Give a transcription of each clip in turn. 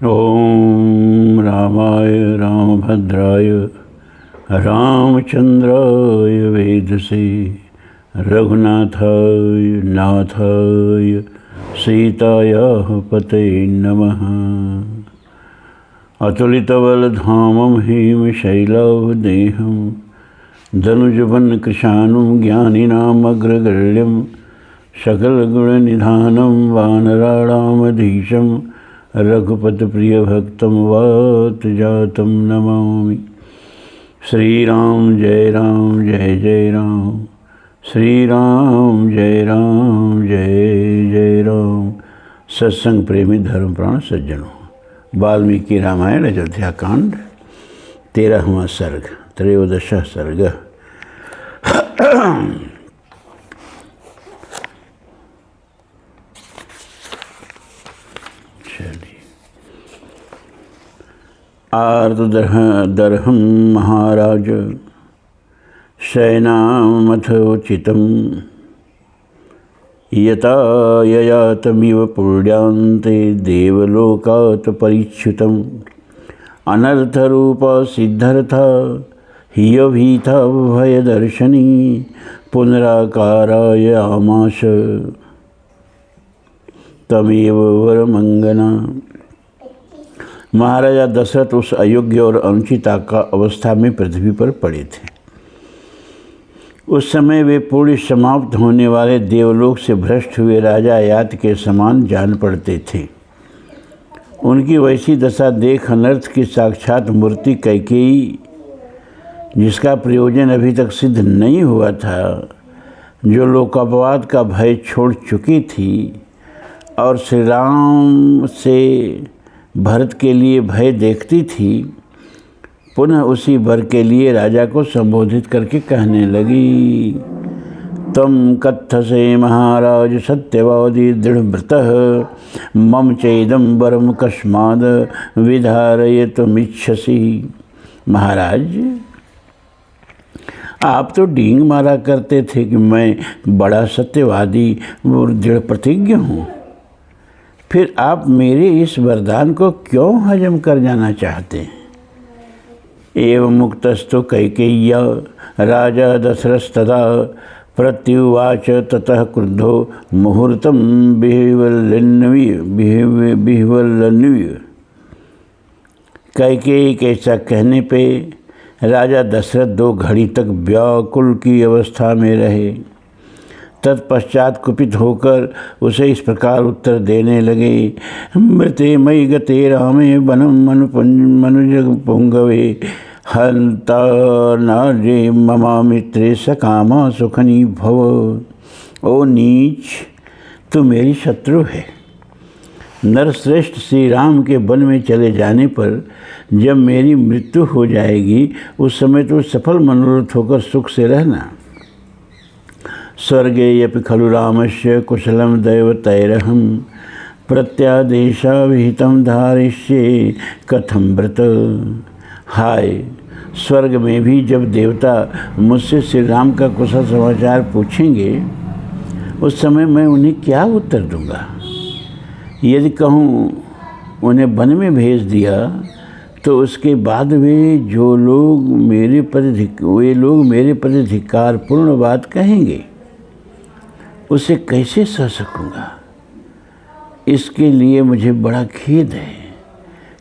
ओम रामाय रामभद्राय रामचंद्राय वेधसे रघुनाथाय नाथाय सीतायाः पतये नमः। अतुलितबलधामं हेमशैलावदेहं धनुजवनकृशानुं ज्ञानिनामग्रगण्यं सकलगुणनिधानं वानराणामधीशं रघुपतिप्रियभक्तं वातजातं नमामि। श्रीराम जय राम जय जय राम, श्रीराम जय राम जय जय राम। सत्संग प्रेमी धर्म प्राण सज्जनों, वाल्मीकि रामायण अयोध्या कांड 13वां सर्ग, त्रयोदश सर्ग। आर्तदर्हं महाराज शयनामथोचितं यथा ययातमिव पुण्यान्ते देवलोकात् परिच्युतम् अनर्थरूपा सिद्धर्था हियभीता भयदर्शनी पुनराकाराय आमाश तमेव वरमंगना। महाराजा दशरथ उस अयोग्य और अनुचित अवस्था में पृथ्वी पर पड़े थे। उस समय वे पूर्ण समाप्त होने वाले देवलोक से भ्रष्ट हुए राजा यात के समान जान पड़ते थे। उनकी वैसी दशा देख अनर्थ की साक्षात मूर्ति कैकेयी, जिसका प्रयोजन अभी तक सिद्ध नहीं हुआ था, जो लोकापवाद का भय छोड़ चुकी थी और श्री राम से भरत के लिए भय देखती थी, पुनः उसी वर के लिए राजा को संबोधित करके कहने लगी। तम कथसे महाराज सत्यवादी दृढ़व्रतः मम चेदम वरम कस्माद विधारयितुमिच्छसि। महाराज, आप तो डींग मारा करते थे कि मैं बड़ा सत्यवादी और दृढ़ प्रतिज्ञ हूँ, फिर आप मेरे इस वरदान को क्यों हजम कर जाना चाहते हैं? एवं मुक्तस्तु कैकेय्या राजा दशरथस्तदा प्रत्युवाच ततः क्रुद्धो मुहूर्तं बिह्वलन्विय। कैकेयी के ऐसा कहने पे राजा दशरथ 2 घड़ी तक व्याकुल की अवस्था में रहे। तत्पश्चात कुपित होकर उसे इस प्रकार उत्तर देने लगे। मृते मयि गते रामे वनम मनुज पुंगवे हंता नार्ये ममा मित्रे सकामा सुखनी भव। ओ नीच, तू मेरी शत्रु है। नरश्रेष्ठ श्री राम के वन में चले जाने पर जब मेरी मृत्यु हो जाएगी, उस समय तो सफल मनोरथ होकर सुख से रहना। स्वर्गे यपि खलु रामस्य कुशलं दैवतैरहं प्रत्यादेशाविहितं धारिष्ये कथं व्रत। हाय, स्वर्ग में भी जब देवता मुझसे श्री राम का कुशल समाचार पूछेंगे, उस समय मैं उन्हें क्या उत्तर दूंगा? यदि कहूँ उन्हें वन में भेज दिया, तो उसके बाद वे लोग मेरे प्रति धिक्कारपूर्ण बात कहेंगे, उसे कैसे सह सकूँगा? इसके लिए मुझे बड़ा खेद है।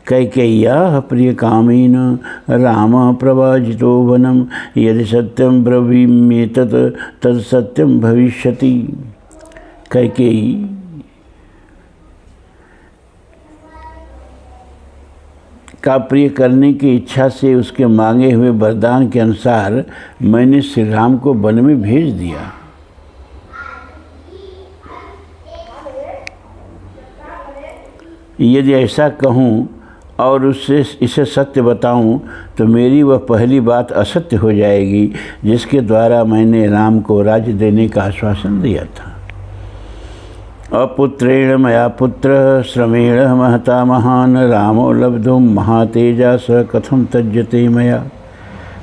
कैकेय्याः प्रियकामेन रामः प्रवाजितो वनम यदि सत्यं ब्रवीम्येतत् तत् सत्यं भविष्यति। कैकेयी, का प्रिय करने की इच्छा से उसके मांगे हुए वरदान के अनुसार मैंने श्री राम को वन में भेज दिया। यदि ऐसा कहूँ और इसे सत्य बताऊँ, तो मेरी वह पहली बात असत्य हो जाएगी जिसके द्वारा मैंने राम को राज्य देने का आश्वासन दिया था। अपुत्रेण मया पुत्र श्रमेण महता महान रामो लब्धो महातेजा स कथम तज्जते मया।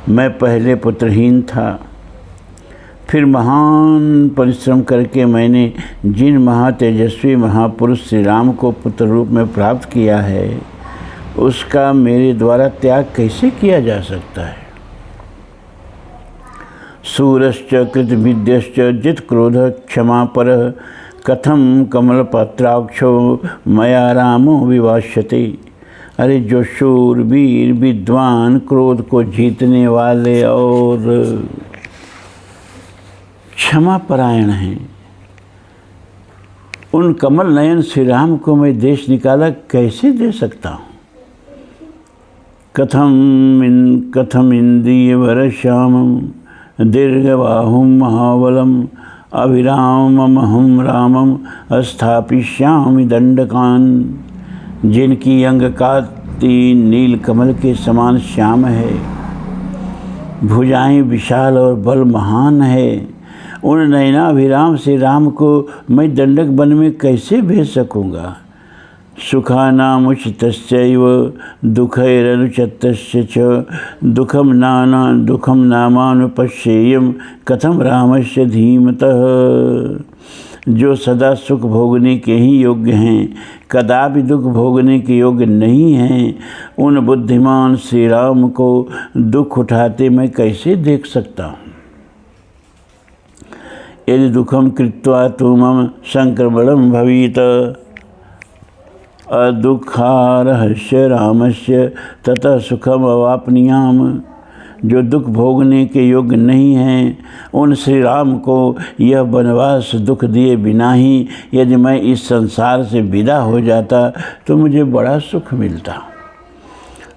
मैं पहले पुत्रहीन था, फिर महान परिश्रम करके मैंने जिन महातेजस्वी महापुरुष श्री राम को पुत्र रूप में प्राप्त किया है, उसका मेरे द्वारा त्याग कैसे किया जा सकता है। सूरश्च कृतविद्यश्च जित क्रोध क्षमा पर कथम कमलपत्राक्षो मया रामो विवाश्यते। अरे जो शूर वीर विद्वान क्रोध को जीतने वाले और क्षमा परायण हैं, उन कमल नयन श्री राम को मैं देश निकाला कैसे दे सकता हूँ। कथम इंद्रियवर श्यामम दीर्घबाहुं महाबलम अभिराममहं रामम स्थापिष्यामि दंडकान। जिनकी अंगकांति नील कमल के समान श्याम है, भुजाएं विशाल और बल महान है, उन नयनाभिराम से राम को मैं दंडक वन में कैसे भेज सकूँगा। सुखानामुचितस्यैव दुःखैरनुचतस्य च दुःखं नामानुपश्येयं कथम रामस्य धीमतः। जो सदा सुख भोगने के ही योग्य हैं, कदापि दुख भोगने के योग्य नहीं हैं, उन बुद्धिमान श्री राम को दुख उठाते मैं कैसे देख सकता हूँ। यदि दुखम कृत्वा तु मम संक्रमणं भवेत् अदुःखार्हस्य रामस्य ततः सुखम अवाप्नुयाम। जो दुख भोगने के योग्य नहीं हैं, उन श्री राम को यह वनवास दुख दिए बिना ही यदि मैं इस संसार से विदा हो जाता तो मुझे बड़ा सुख मिलता।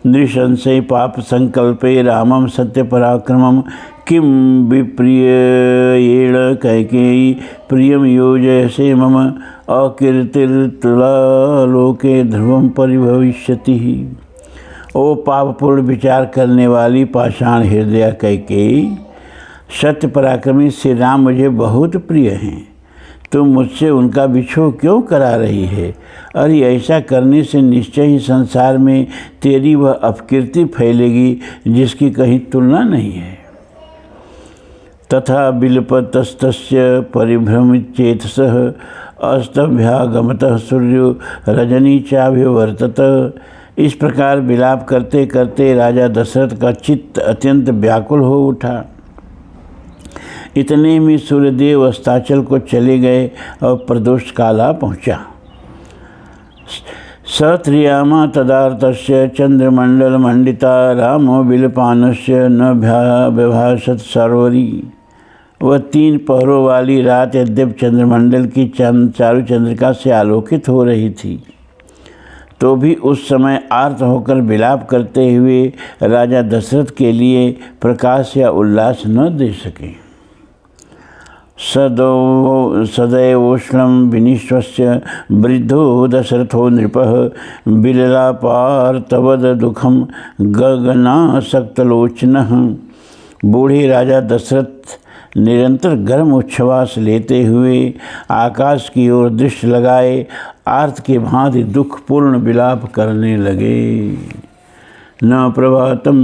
नृशंसे पाप संकल्पे रामम सत्य पराक्रमम किम विप्रियेण कैकेयी प्रियम योजयसे मम अकीर्तिर्तुला लोके ध्रुवम परिभविष्यति। ओ पापपूर्ण विचार करने वाली पाषाण हृदय कैकेयी, सत्य पराक्रमी श्री राम मुझे बहुत प्रिय हैं। तुम मुझसे उनका बिछोह क्यों करा रही है। अरे ऐसा करने से निश्चय ही संसार में तेरी वह अपकीर्ति फैलेगी जिसकी कहीं तुलना नहीं है। तथा बिलपतस्तस्य परिभ्रमितचेतसः अस्तभ्यागमतः सूर्यो रजनी चाभिवर्तत। इस प्रकार विलाप करते करते राजा दशरथ का चित्त अत्यंत व्याकुल हो उठा। इतने में सूर्यदेव अस्ताचल को चले गए और प्रदोष काला पहुँचा। सत्रियामा तदार्तस्य चंद्रमंडल मंडिता रामो बिलपानस्य न व्यभाषत सरोवरी। वह 3 पहरों वाली रात यद्यप चंद्रमंडल की चारु चंद्रिका से आलोकित हो रही थी, तो भी उस समय आर्त होकर विलाप करते हुए राजा दशरथ के लिए प्रकाश या उल्लास न दे सके। सदैवोष्णं विनिश्वस्य वृद्धो दशरथो नृपः बिललापार्तवद दुखम गगनासक्तलोचनः। बूढ़े राजा दशरथ निरंतर गर्म उच्छ्वास लेते हुए आकाश की ओर दृष्टि लगाए आर्त के भांति दुखपूर्ण विलाप करने लगे। न प्रभातं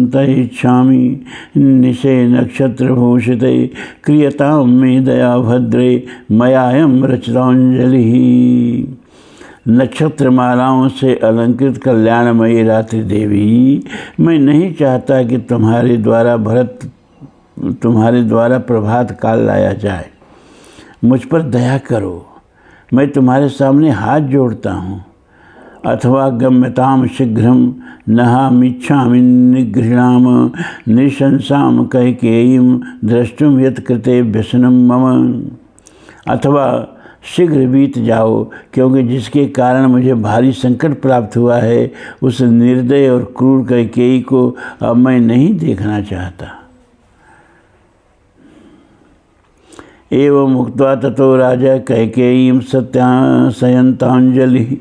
तैच्छामि निशे नक्षत्रभूषिते क्रियतां मे दया भद्रे मयायं रचितांजलिः। नक्षत्रमालाओं से अलंकृत कल्याणमयी रात्रि देवी, मैं नहीं चाहता कि तुम्हारे द्वारा प्रभात काल लाया जाए। मुझ पर दया करो, मैं तुम्हारे सामने हाथ जोड़ता हूँ। अथवा गम्यताम शीघ्रम नहामिच्छामि निगृह्णाम निशंसाम कैकेयीं द्रष्टुम यत् कृते व्यसनम मम। अथवा शीघ्र बीत जाओ, क्योंकि जिसके कारण मुझे भारी संकट प्राप्त हुआ है उस निर्दय और क्रूर कैकेयी को अब मैं नहीं देखना चाहता। एवं उक्त्वा ततो राजा कैकेयीं सयन्तांजलिः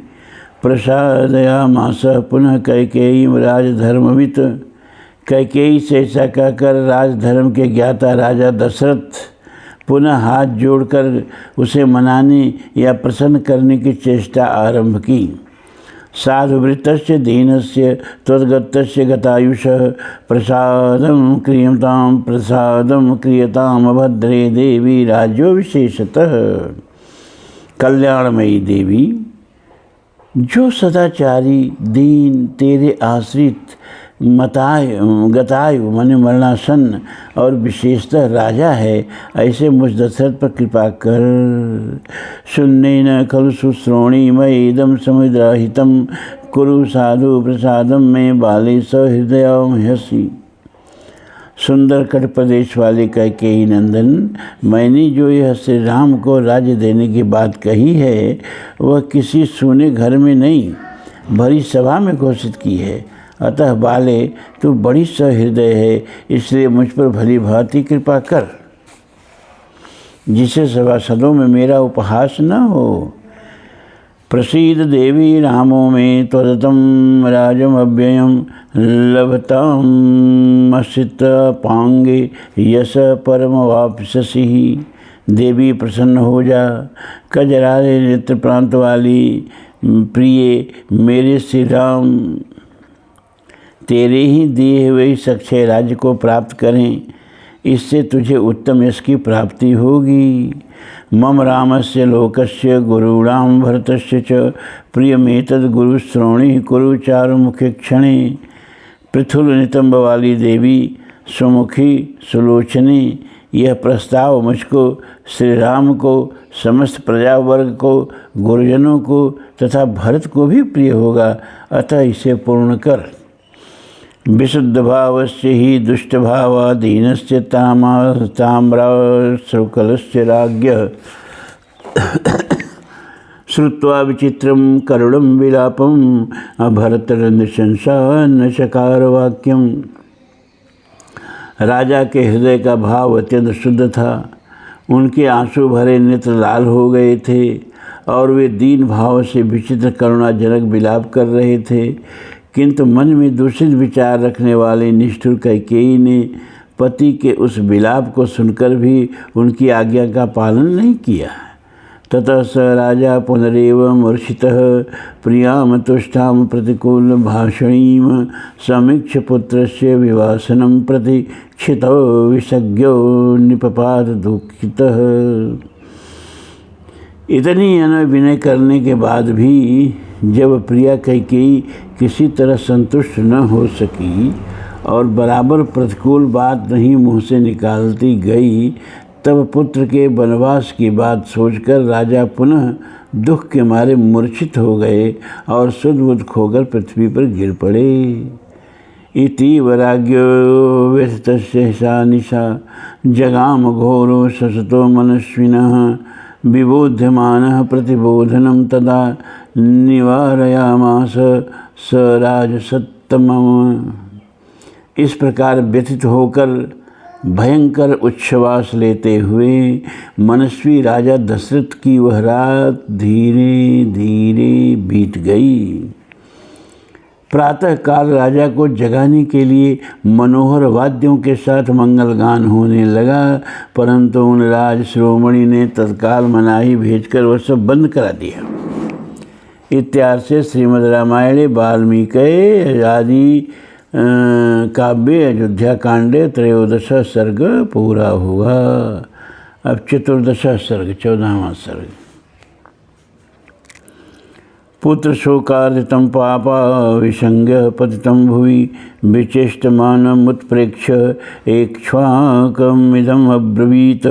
प्रसादयामास पुनः कैकेयीं राजधर्मवित्। कैकेयी से ऐसा कहकर राजधर्म के ज्ञाता राजा दशरथ पुनः हाथ जोड़कर उसे मनाने या प्रसन्न करने की चेष्टा आरंभ की। साधुवृत्तस्य दीनस्य त्वद्गतस्य गतायुषः प्रसादं क्रियताम भद्रे देवी राज्यो विशेषतः। कल्याणमयी देवी, जो सदाचारी दीन तेरे आश्रित गतायु माने मरणासन और विशेषतः राजा है, ऐसे मुझ दशरथ पर कृपा कर। शून्य न खलु शुश्रोणी मयि इदम समुद्राहितम कुरु साधु प्रसादम में बाले सहृदय हसी। सुंदर कट प्रदेश वाले कैकेयी नंदन, मैंने जो यह श्री राम को राज्य देने की बात कही है वह किसी सूने घर में नहीं, भरी सभा में घोषित की है। अतः बाले, तू बड़ी सहृदय है, इसलिए मुझ पर भली भांति कृपा कर, जिसे सभासदों में मेरा उपहास न हो। प्रसीद देवी रामो में त्वदतं राजमव्ययं लभतामसित पांगे यश परमवाप्स्यसि। देवी प्रसन्न हो जा, कजरारे नेत्र प्रांत वाली प्रिय मेरे श्री राम तेरे ही दिए हुए इस अक्षय राज्य को प्राप्त करें, इससे तुझे उत्तम यश की प्राप्ति होगी। मम रामस्य लोकस्य गुरूणां भरतस्य च प्रियमेतद् गुरुश्रोणी कुरु चारुमुखे क्षणे। पृथुल नितंब वाली देवी, सुमुखी सुलोचनी, यह प्रस्ताव मुझको, श्री राम को, समस्त प्रजावर्ग को, गुरुजनों को तथा भरत को भी प्रिय होगा, अतः इसे पूर्ण कर। विशुद्ध भावस्य ही दुष्ट भावा दीनस्य ताम्राशुकलस्य राज्ञः श्रुत्वा विचित्रं करुणं विलापम् अभरतरन्नशंसा न चकार वाक्यम। राजा के हृदय का भाव अत्यंत शुद्ध था, उनके आंसू भरे नेत्र लाल हो गए थे और वे दीन भाव से विचित्र करुणाजनक विलाप कर रहे थे। किंतु मन में दूषित विचार रखने वाले निष्ठुर कैकेयी ने पति के उस विलाप को सुनकर भी उनकी आज्ञा का पालन नहीं किया। ततः स राजा पुनरेव मूर्छितः प्रियां तुष्टां प्रतिकूल भाषणीं समीक्ष्य पुत्रस्य विवासनं प्रति क्षितो विषज्ञो निपपात दुःखितः। इतनी विनय करने के बाद भी जब प्रिया कैकेयी किसी तरह संतुष्ट न हो सकी और बराबर प्रतिकूल बात नहीं मुँह से निकालती गई, तब पुत्र के वनवास की बात सोचकर राजा पुनः दुख के मारे मूर्छित हो गए और सुध-बुध खोकर पृथ्वी पर गिर पड़े। इति वैराग्यो व्यथितस्य सा निशा जगाम घोरो ससतो मनस्विनः विबोध्यमानः प्रतिबोधनं तदा निवारयामास स राजसत्तमम्। इस प्रकार व्यथित होकर भयंकर उच्छ्वास लेते हुए मनस्वी राजा दशरथ की वह रात धीरे धीरे बीत गई। प्रातः काल राजा को जगाने के लिए मनोहर वाद्यों के साथ मंगलगान होने लगा, परंतु उन राज शिरोमणि ने तत्काल मनाही भेजकर वह सब बंद करा दिया। इत्यार्थे श्रीमद् रामायणे वाल्मीकि आदि काव्य अयोध्या कांडे 13 सर्ग पूरा हुआ। अब 14 सर्ग 14वां सर्ग। पुत्र शोकार्जितं पापा विसंज्ञ पतितं भुवि विचेष्टमानमुत्प्रेक्ष्य इक्ष्वाकमिदम् अब्रवीत।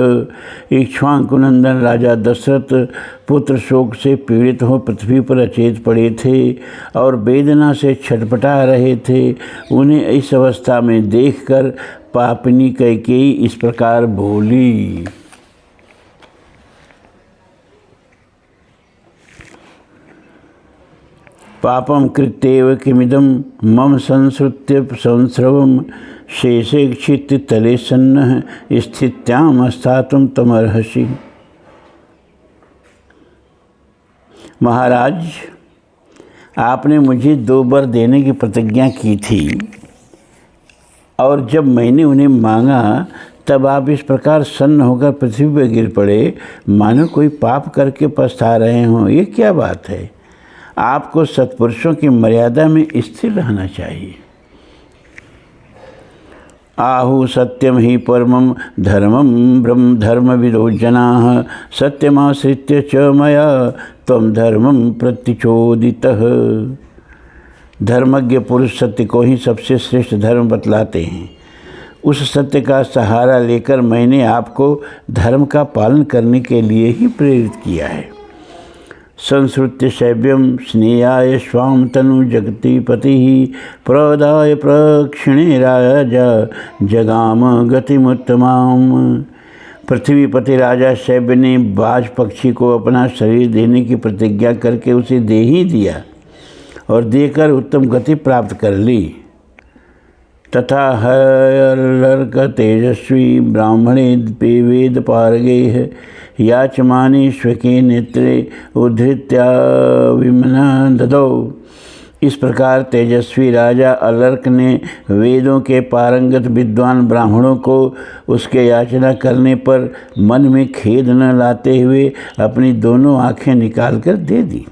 इक्ष्वाकुनंदन राजा दशरथ पुत्र शोक से पीड़ित हो पृथ्वी पर अचेत पड़े थे और वेदना से छटपटा रहे थे। उन्हें इस अवस्था में देखकर पापिनी कैकेयी इस प्रकार बोली। पापम कृत्येव किमिदं मम संसृत्य संस्रवं शेषे क्षित्य तले सन्नः स्थित्याम स्थातुं तमर्हसि। महाराज, आपने मुझे 2 वर देने की प्रतिज्ञा की थी और जब मैंने उन्हें मांगा तब आप इस प्रकार सन्न होकर पृथ्वी पर गिर पड़े, मानो कोई पाप करके पछता रहे हों। ये क्या बात है? आपको सत्पुरुषों की मर्यादा में स्थिर रहना चाहिए। आहु सत्यम ही परमं धर्मं ब्रह्म धर्मविदो जनाः सत्यमाश्रित्य च मया त्वं धर्मं प्रतिचोदितः। धर्मज्ञ पुरुष सत्य को ही सबसे श्रेष्ठ धर्म बतलाते हैं। उस सत्य का सहारा लेकर मैंने आपको धर्म का पालन करने के लिए ही प्रेरित किया है। संस्कृत्य शैव्यम स्नेहाय स्वाम तनु जगति पति प्रदाय प्रक्षिणे राजा जगाम गतिमुत्तमाम। पृथ्वीपति राजा शैव्य ने बाज पक्षी को अपना शरीर देने की प्रतिज्ञा करके उसे दे ही दिया और देकर उत्तम गति प्राप्त कर ली। तथा हर्लर्क तेजस्वी ब्राह्मणे वेद पारगे याचमाने स्वके नेत्रे उद्धृत्या विमना ददौ। इस प्रकार तेजस्वी राजा अलर्क ने वेदों के पारंगत विद्वान ब्राह्मणों को उसके याचना करने पर मन में खेद न लाते हुए अपनी दोनों आँखें निकालकर दे दी।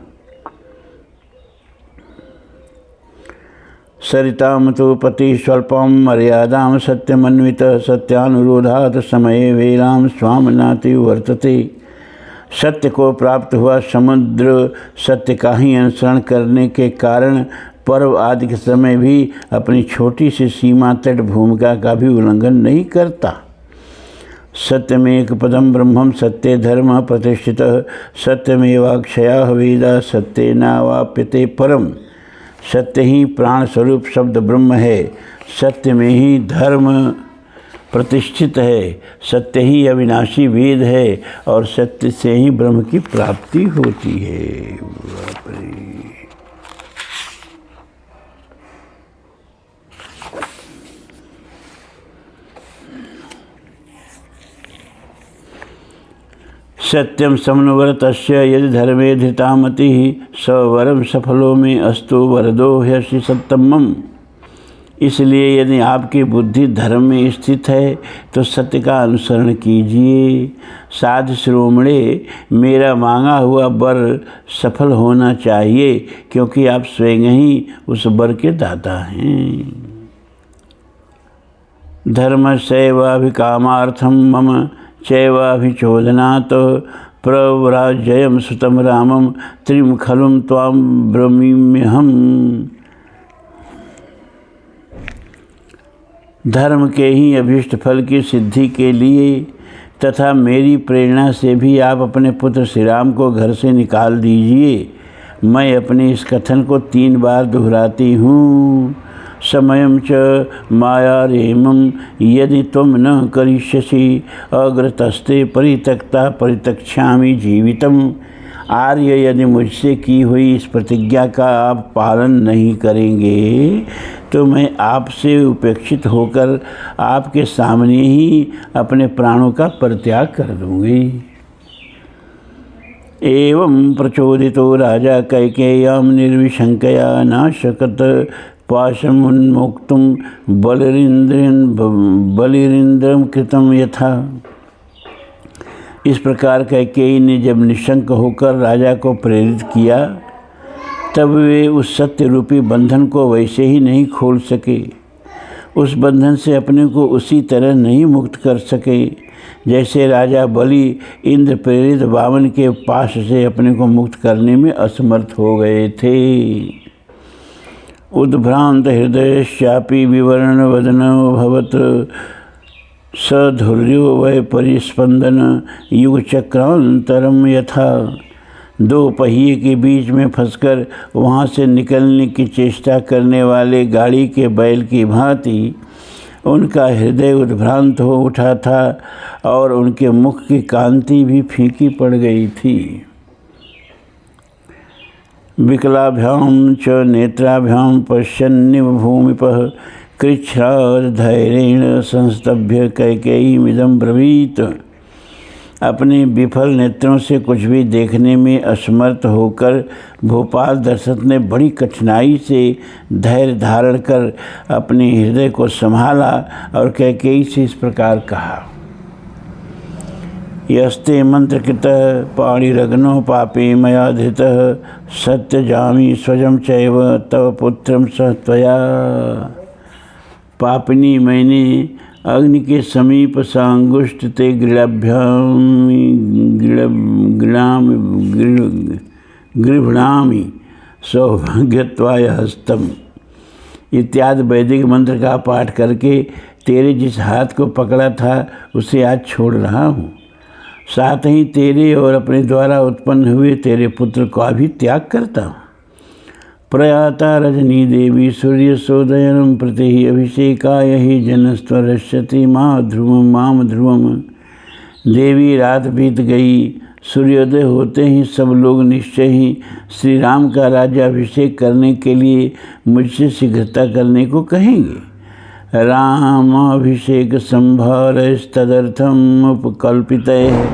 सरिताम तो पति स्वल्पम मर्यादाम सत्यमन्वित सत्यानुरोधात समये वेलाम स्वामनाति वर्तते। सत्य को प्राप्त हुआ समुद्र सत्य का ही अनुसरण करने के कारण पर्व आदि के समय भी अपनी छोटी सी सीमा तट भूमिका का भी उल्लंघन नहीं करता। सत्यमेक पदम ब्रह्मम सत्य धर्म प्रतिष्ठित सत्यमेवाक्षया वेदा सत्येनावाप्यते परम। सत्य ही प्राण स्वरूप शब्द ब्रह्म है, सत्य में ही धर्म प्रतिष्ठित है, सत्य ही अविनाशी वेद है और सत्य से ही ब्रह्म की प्राप्ति होती है। सत्यम समनुव्रतस्य यदि धर्मे धृता मति स वरम सफलो में अस्तु वरदो ह्यसि सत्तमम। इसलिए यदि आपकी बुद्धि धर्म में स्थित है तो सत्य का अनुसरण कीजिए। साध शिरोमणे, मेरा मांगा हुआ वर सफल होना चाहिए क्योंकि आप स्वयं ही उस वर के दाता हैं। धर्मस्यैवाभिकामार्थं मम चैवाभिचोदनात् प्रव्राजयं सुतं रामं त्रिं खलुं त्वां ब्रवीम्यहम्। धर्म के ही अभीष्ट फल की सिद्धि के लिए तथा मेरी प्रेरणा से भी आप अपने पुत्र श्री राम को घर से निकाल दीजिए। मैं अपने इस कथन को 3 बार दोहराती हूँ। समयं च मायारेमं यदि त्वं न करिष्यसि अग्रतस्ते परित्यक्ता परित्यक्ष्यामि जीवितम्। आर्य, यदि मुझसे की हुई इस प्रतिज्ञा का आप पालन नहीं करेंगे तो मैं आपसे उपेक्षित होकर आपके सामने ही अपने प्राणों का परित्याग कर दूंगी। एवं प्रचोदितो राजा कैकेय्यां निर्विशंकया नाशकत पाशमुन्मोक्तुं बलिरिन्द्रं कृतं यथा। इस प्रकार कैकेयी ने जब निशंक होकर राजा को प्रेरित किया तब वे उस सत्य रूपी बंधन को वैसे ही नहीं खोल सके, उस बंधन से अपने को उसी तरह नहीं मुक्त कर सके जैसे राजा बलि इंद्र प्रेरित वामन के पाश से अपने को मुक्त करने में असमर्थ हो गए थे। उद्भ्रांत हृदयश्चापि विवरण वदनोऽभवत् सधुर्यो वै परिस्पंदन युगचक्रांतरम यथा। 2 पहिए के बीच में फंसकर वहाँ से निकलने की चेष्टा करने वाले गाड़ी के बैल की भांति उनका हृदय उद्भ्रांत हो उठा था और उनके मुख की कांति भी फीकी पड़ गई थी। विकलाभ्यां च नेत्राभ्यां पश्यन्निव भूमिपः कृच्छ्राद्धैर्येण संस्तभ्य कैकेयीमिदं ब्रवीत। अपने विफल नेत्रों से कुछ भी देखने में असमर्थ होकर भोपाल दर्शक ने बड़ी कठिनाई से धैर्य धारण कर अपने हृदय को संभाला और कैकेयी से इस प्रकार कहा। यस्ते मंत्रकृतः पाणिरग्नो पापे मया धृतः सत्यजामि स्वजं चैव तव पुत्रं सह त्वया। पापनी मैंने अग्नि के समीप सांगुष्ठ ते गृह्णामि सौभाग्यत्वाय हस्तम इत्यादि वैदिक मंत्र का पाठ करके तेरे जिस हाथ को पकड़ा था उसे आज छोड़ रहा हूँ। साथ ही तेरे और अपने द्वारा उत्पन्न हुए तेरे पुत्र का भी त्याग करता हूँ। प्रयाता रजनी देवी सूर्य सोदयनम प्रति अभिषेकाय ही जनस्त्वरश्यति माँ ध्रुवम। देवी रात बीत गई। सूर्योदय होते ही सब लोग निश्चय ही श्री राम का राज्याभिषेक करने के लिए मुझसे शीघ्रता करने को कहेंगे। रामाभिषेक संभारस्तदर्थम उपकल्पितः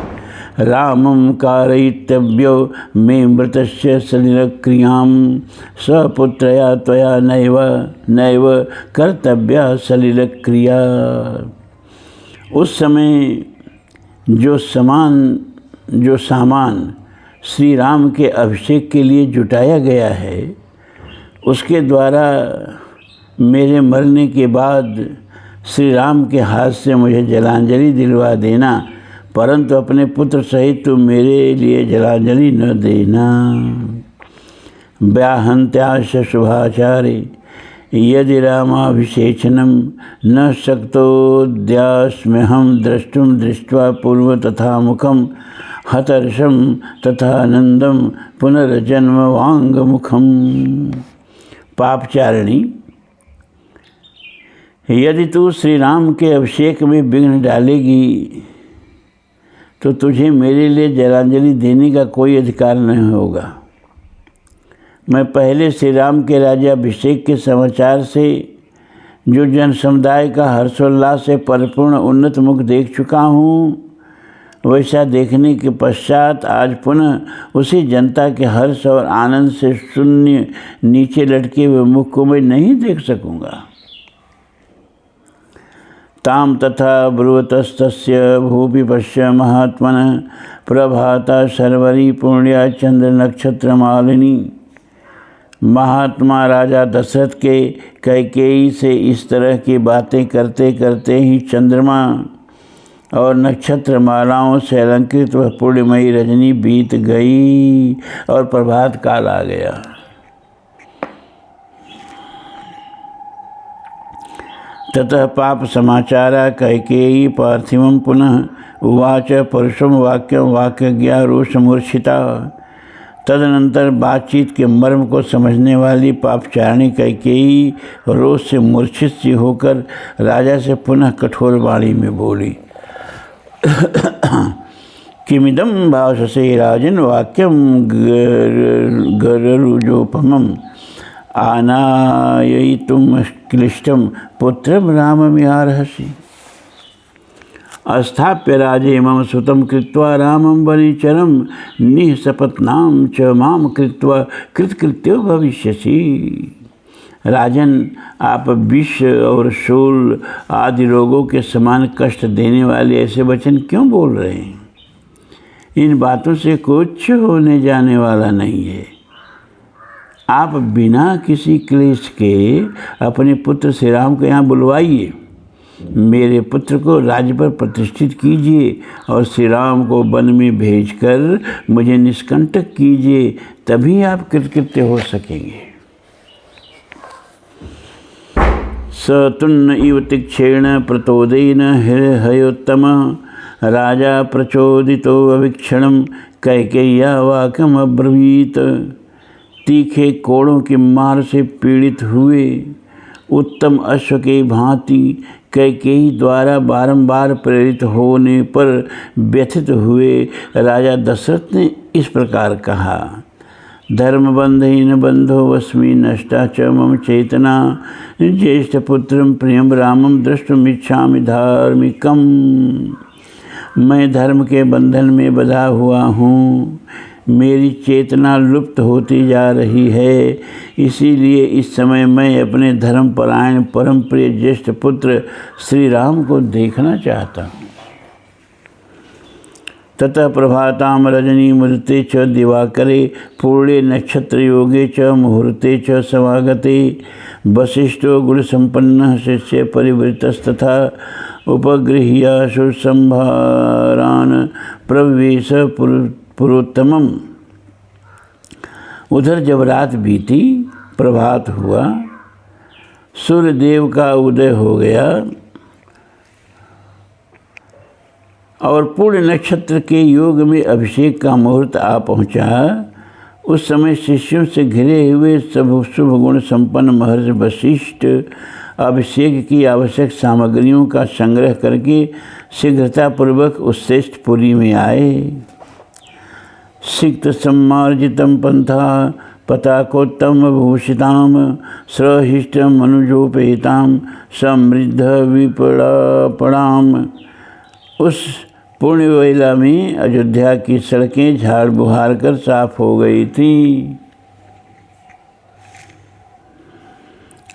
रामं कारयितव्यो मे मृतस्य सलिलक्रियां सपुत्रया त्वया नैव कर्तव्या सलिलक्रिया। उस समय जो सामान श्री राम के अभिषेक के लिए जुटाया गया है उसके द्वारा मेरे मरने के बाद श्री राम के हाथ से मुझे जलांजलि दिलवा देना, परंतु अपने पुत्र सहित तू मेरे लिए जलांजलि न देना। व्याहंत्याश शुभाचारे यदि रामाभिषेचनम न शक्तोद्यास्म्यहं द्रष्टुम दृष्ट्वा पूर्व तथा मुखम हतर्षम तथा आनंदम पुनर्जन्म वांग मुखम। पापचारिणी, यदि तू श्री राम के अभिषेक में विघ्न डालेगी तो तुझे मेरे लिए जलांजलि देने का कोई अधिकार नहीं होगा। मैं पहले श्री राम के राज्याभिषेक के समाचार से जो जन समुदाय का हर्षोल्लास से परिपूर्ण उन्नत मुख देख चुका हूँ, वैसा देखने के पश्चात आज पुनः उसी जनता के हर्ष और आनंद से शून्य नीचे लटके हुए मुख को मैं नहीं देख सकूँगा। ताम तथा ब्रुवतस्तस्य भूपि पश्य महात्मन प्रभाता सर्वरी पुण्या चंद्र नक्षत्र मालिनी। महात्मा राजा दशरथ के कैकेयी से इस तरह की बातें करते करते ही चंद्रमा और नक्षत्र मालाओं से अलंकृत वह पूर्णिमयी रजनी बीत गई और प्रभात काल आ गया। ततः पाप समाचारा कैकेयी पार्थिवं पुनः उवाच परुषम वाक्यम वाक्यज्ञा रोषमूर्छिता। तदनंतर बातचीत के मर्म को समझने वाली पापचारिणी कैकेयी रोष से मूर्छित सी होकर राजा से पुनः कठोर वाणी में बोली। किमिदं भाषसे राजन वाक्यम गरुजोपमम् आनाययितुं क्लिष्टं पुत्रं राममिहार्हसि। अस्थाप्य राजे मम सुतं कृत्वा रामं वनिचरं निःसपत्नां च मां कृत्वा कृतकृत्यो भविष्यसि। राजन, आप विष और शूल आदि रोगों के समान कष्ट देने वाले ऐसे वचन क्यों बोल रहे हैं? इन बातों से कुछ होने जाने वाला नहीं है। आप बिना किसी क्लेश के अपने पुत्र श्री राम को यहाँ बुलवाइए, मेरे पुत्र को राज्य पर प्रतिष्ठित कीजिए और श्री राम को वन में भेजकर मुझे निष्कंटक कीजिए, तभी आप कृतकृत्य हो सकेंगे। सतुन्न इव तीक्षेण प्रतोदेन हयोत्तम राजा प्रचोदितो अवीक्षणं कैकेय्या वाक्यम अब्रवीत। तीखे कोड़ों के मार से पीड़ित हुए उत्तम अश्व के भांति कैकेयी द्वारा बारंबार प्रेरित होने पर व्यथित हुए राजा दशरथ ने इस प्रकार कहा। धर्मबंधहीन बंधो वस्मि नष्टा च मम चेतना ज्येष्ठपुत्रं प्रियं रामं द्रष्टुमिच्छामि धार्मिकम्। मैं धर्म के बंधन में बंधा हुआ हूँ, मेरी चेतना लुप्त होती जा रही है, इसीलिए इस समय मैं अपने धर्मपरायण परम प्रिय ज्येष्ठ पुत्र श्री राम को देखना चाहता हूँ। ततः प्रभातां रजनीमुदिते च दिवाकरे पूर्णे नक्षत्रयोगे च मुहूर्ते च समागते वसिष्ठो गुणसम्पन्नः शिष्य परिवृतस्तथा उपगृह्य सुसंभारान् प्रविवेश पुरोत्तमम्। उधर जब रात बीती, प्रभात हुआ, सूर्यदेव का उदय हो गया और पूर्ण नक्षत्र के योग में अभिषेक का मुहूर्त आ पहुँचा। उस समय शिष्यों से घिरे हुए सब शुभ गुण संपन्न महर्षि वशिष्ठ अभिषेक की आवश्यक सामग्रियों का संग्रह करके शीघ्रतापूर्वक उस श्रेष्ठ पुरी में आए। सिक्त सम्मार्जितं पंथा पताकोत्तम भूषिताम सहिष्टम मनुजोपेताम समृद्ध विपणाम। उस पूर्ण वेला में अयोध्या की सड़कें झाड़ बुहार कर साफ हो गई थी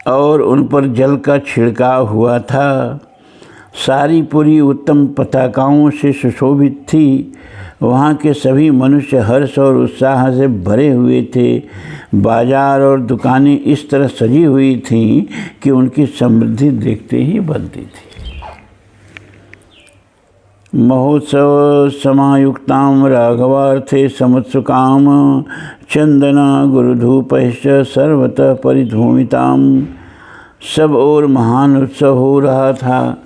और उन पर जल का छिड़काव हुआ था। सारी पुरी उत्तम पताकाओं से सुशोभित थी। वहाँ के सभी मनुष्य हर्ष और उत्साह से भरे हुए थे। बाजार और दुकानें इस तरह सजी हुई थीं कि उनकी समृद्धि देखते ही बनती थी। महोत्सव समायुक्तां राघवार्थे समुत्सुकां चंदना गुरुधूपश्च सर्वतः परिधूमितां। सब ओर महान उत्सव हो रहा था।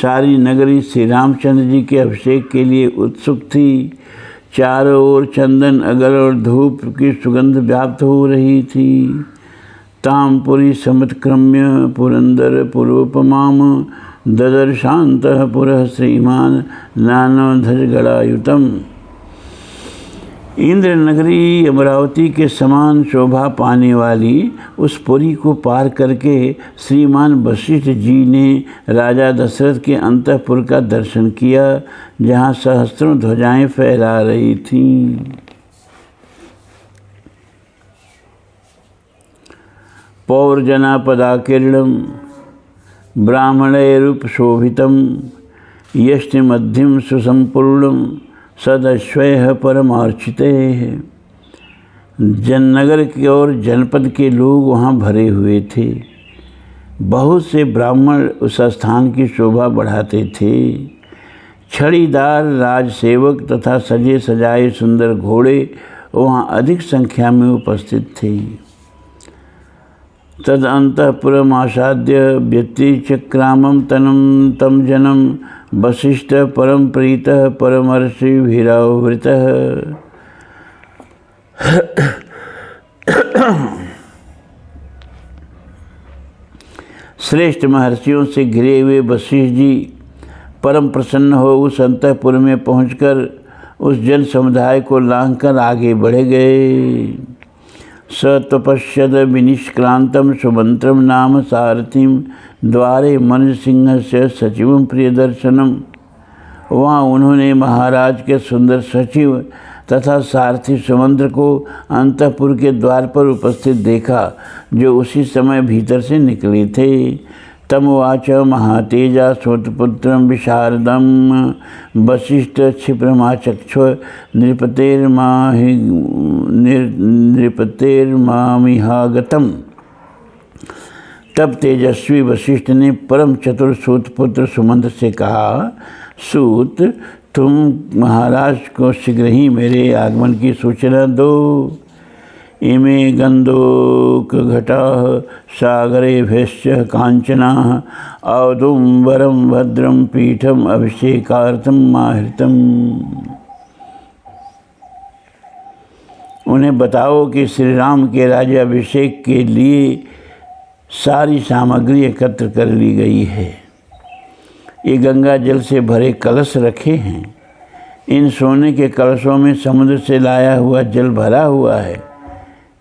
सारी नगरी श्री रामचंद्र जी के अभिषेक के लिए उत्सुक थी। चारों ओर चंदन, अगर और धूप की सुगंध व्याप्त हो रही थी। तामपुरी समुत्क्रम्य पुरंदर पुरोपमाम ददर्शान्तः पुरः श्रीमान नानाध्वजगणायुतम्। इंद्र नगरी अमरावती के समान शोभा पाने वाली उस पुरी को पार करके श्रीमान वशिष्ठ जी ने राजा दशरथ के अंतःपुर का दर्शन किया, जहाँ सहस्त्रों ध्वजाएं फहरा रही थीं। पौर्जनापदाकीर्णं ब्राह्मणैरुपशोभितं यष्टिमध्यं सुसंपूर्णं सदश्वयः परमार्चिते। जननगर के और जनपद के लोग वहाँ भरे हुए थे। बहुत से ब्राह्मण उस स्थान की शोभा बढ़ाते थे। छड़ीदार राजसेवक तथा सजे सजाए सुंदर घोड़े वहाँ अधिक संख्या में उपस्थित थे। तद अंतःपुरमासाद्य व्यतिचक्रामं तनं तं जनं वशिष्ठ परम प्रीतः परमर्षिभिरावृतः। श्रेष्ठ महर्षियों से घिरे हुए वशिष्ठ जी परम प्रसन्न हो उस अंतःपुर में पहुंचकर उस जन समुदाय को लांघकर आगे बढ़ गए। स तपश्यद विनिष्क्रांतं सुमंत्रम नाम सारथिं द्वारे मनुज सिंह से सचिवं प्रियदर्शनम। वहाँ उन्होंने महाराज के सुंदर सचिव तथा सारथी सुमंत्र को अंतःपुर के द्वार पर उपस्थित देखा, जो उसी समय भीतर से निकले थे। तमुवाच महातेजा सुतपुत्रं विशारदं वशिष्ठ क्षिप्रमाचक्ष्व नृपतेर्मामिहागतम्। तब तेजस्वी वशिष्ठ ने परम चतुर सूतपुत्र सुमंत्र से कहा, सूत, तुम महाराज को शीघ्र ही मेरे आगमन की सूचना दो। इमे गंधोकघटाः सागरेभ्यश्च कांचनाः औदुम्बरं भद्रं पीठम अभिषेकार्थं माहृतम्। उन्हें बताओ कि श्री राम के राज्याभिषेक के लिए सारी सामग्री एकत्र कर ली गई है। ये गंगा जल से भरे कलश रखे हैं। इन सोने के कलशों में समुद्र से लाया हुआ जल भरा हुआ है।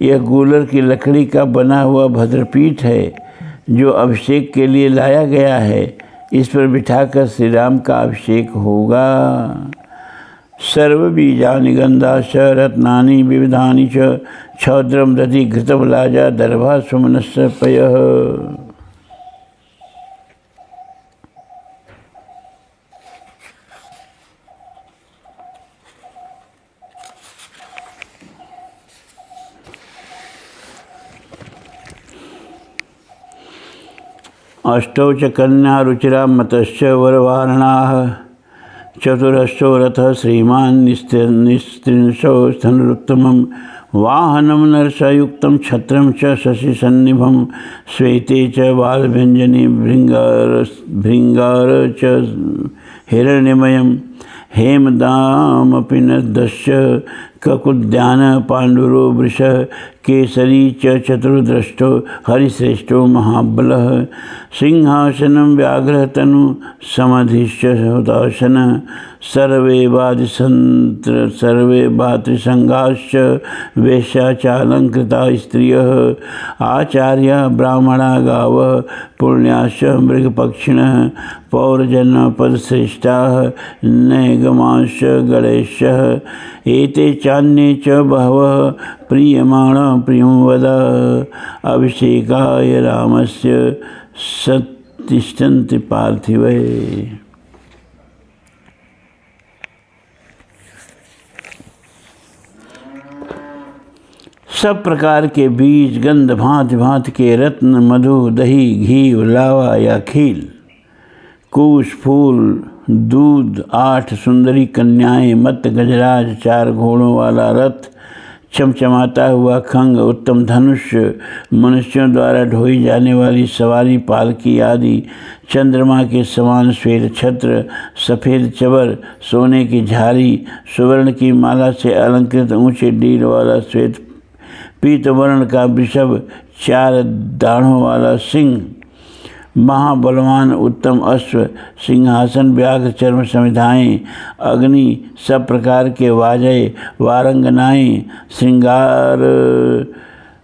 यह गूलर की लकड़ी का बना हुआ भद्रपीठ है, जो अभिषेक के लिए लाया गया है। इस पर बिठाकर श्री राम का अभिषेक होगा। सर्वबीजानि गंधाश्च रत्नानि विविधानि च क्षौद्रं दधि घृतवलाजा दर्भा सुमनस्य पयः। अष्टौ च कन्या रुचिरा मतश्च वरवारणाः चतुरश्चो रथः श्रीमान् निस्त्रिंशो स्तनरुत्तमं वाहनं नरसयुक्तं छत्रं च शशिसन्निभं श्वेते च बालभञ्जनी भृङ्गार च हिरण्यमयं हेमदामपि नदश्च ककुद्यान पाण्डुरो वृषः केसरी च चतुर्दृष्टो हरिश्रेष्ठो महाबलः सिंहासनं व्याघ्रतनु समधिश्च हुतासन सर्वे भातृसंगाश्च वेश्याचालंकृता स्त्रियः आचार्या ब्राह्मणा गावः पुण्याश्च मृगपक्षिणः पौरजनपदश्रेष्ठाः नैगमांश्च गणेशः एते चान्ये च बहवः प्रीयमाणः प्रियं वद अभिषेकाय रामस्य सत्तिष्ठन्ति पार्थिवे। सब प्रकार के बीज, गंध, भांति भांति के रत्न, मधु, दही, घी, लावा या खील, कुश, फूल, दूध, 8 सुंदरी कन्याएं, मत गजराज, 4 घोड़ों वाला रथ, चमचमाता हुआ खंग, उत्तम धनुष, मनुष्यों द्वारा ढोई जाने वाली सवारी पालकी आदि, चंद्रमा के समान श्वेत छत्र, सफ़ेद चबर, सोने की झारी, सुवर्ण की माला से अलंकृत ऊंचे डील वाला श्वेत पीतवर्ण का वृषभ, 4 दाढ़ों वाला सिंह, महाबलवान उत्तम अश्व, सिंहासन, व्याघ्र चर्म समिधाएँ, अग्नि, सब प्रकार के वाजय, वारंगनाएँ, श्रृंगार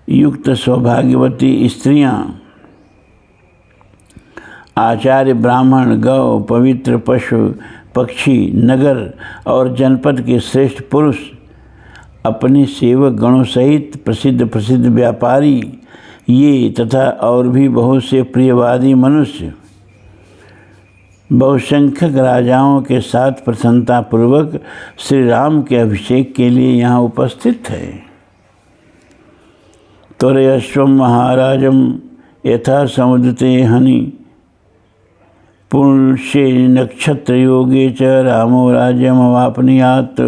युक्त सौभाग्यवती स्त्रियाँ, आचार्य, ब्राह्मण, गौ, पवित्र पशु, पक्षी, नगर और जनपद के श्रेष्ठ पुरुष, अपने सेवक गणों सहित प्रसिद्ध व्यापारी, ये तथा और भी बहुत से प्रियवादी मनुष्य बहुसंख्यक राजाओं के साथ प्रसन्नतापूर्वक श्री राम के अभिषेक के लिए यहाँ उपस्थित है। त्वरयश्वं महाराजं यथा समुद्रते हनि पुंसे नक्षत्र योगे च रामो राज्यमवाप्नुयात्।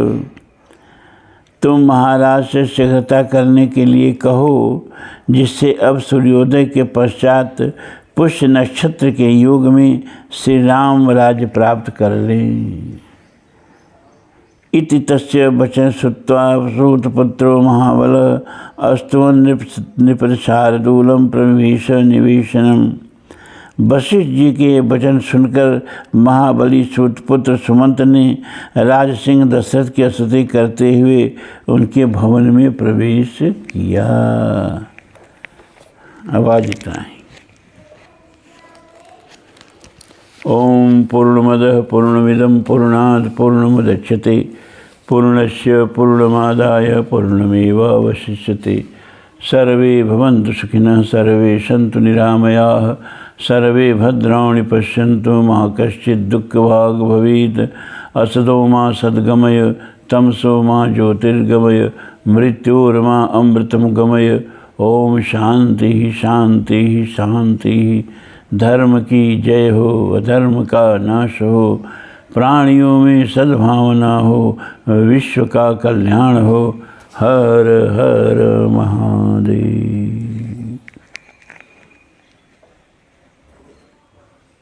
तुम महाराज से शीघ्रता करने के लिए कहो, जिससे अब सूर्योदय के पश्चात पुष्य नक्षत्र के युग में श्री राम राज्य प्राप्त कर लें। इति तस्य वचन श्रुत्वा सूतपुत्रो महाबल अस्तुवन् नृपशार्दूलं प्रविश निवेशनम्। वशिष्ठ जी के वचन सुनकर महाबली सूतपुत्र सुमंत ने राज सिंह दशरथ की स्तुति करते हुए उनके भवन में प्रवेश किया। आवाज उठाएं। ओम पूर्णमदः पूर्णमिदं पूर्णात् पूर्णमुदच्यते पूर्णस्य पूर्णमादाय पूर्णमेवावशिष्यते। सर्वे भवन्तु सुखिनः, सर्वे सन्तु निरामयाः, सर्वे भद्राणि पश्यन्तु मा कश्चित् दुःखभाग् भवेत्। असतो मा सद्गमय तमसो मा ज्योतिर्गमय मृत्योर्मा अमृतं गमय। ओम शांति शांति शांति। धर्म की जय हो, अधर्म का नाश हो, प्राणियों में सद्भावना हो, विश्व का कल्याण हो। हर हर महादेव।